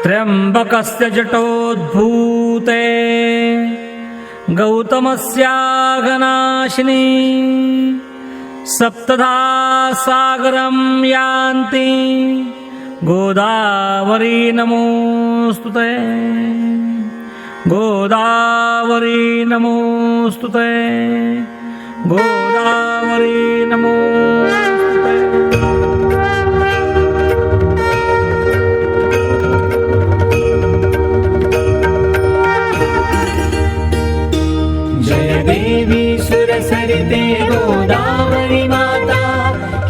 त्र्यंबकस्य जटोद्भूते गौतमस्याघनाशिनी सप्तधा सागरं यान्ति गोदावरी नमोस्तुते गोदावरी नमोस्तुते गोदावरी नमोस्तुते। जय देवी सुरसरिते गोदावरी माता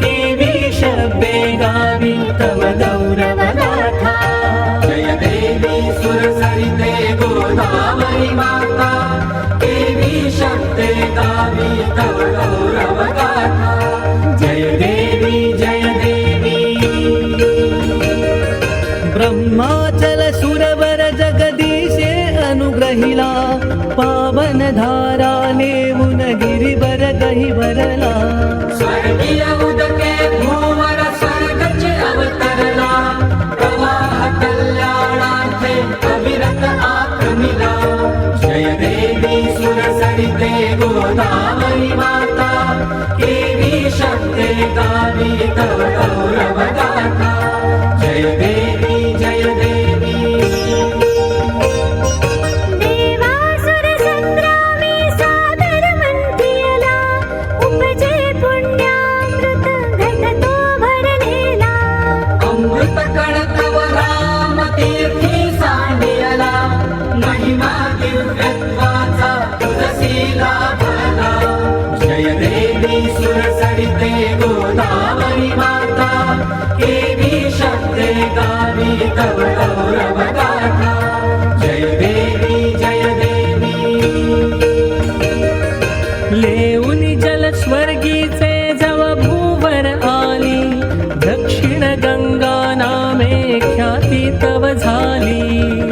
केवी शब्दे गावी तव गौरव गाथा। जय देवी सुरसरिते गोदावरी माता केवी शब्दे गावी तव गौरव गाथा। जय देवी ब्रह्माचल सुरवर जगदीशे अनुग्रहिला पावन धारा नेऊन गिरिवर गहिवरला। स्वर्गीय उदके भूवर स्वर्गचे अवतरला प्रवाह कल्याणार्थे अविरत आक्रमिला। जय देवी सुरसरिते गोदावरी माता केवी शब्दे गावी तव गौरव गाथा। जय देवी देवासुर संग्रामी सादर मंथियला उपजे पुण्यामृत घटतो भरलेला। अमृत कण तव राम तीर्थी सांडियला महिमा दिव्यत्वाचा तुलसीला भरला। जय देवी सुरसरिते गोदावरी माता केवी शब्दे गावी तव गौरव गाथा। जय देवी लेऊन जल स्वर्गीचे जव भूवर आली दक्षिण गंगा नामे ख्याती तव झाली।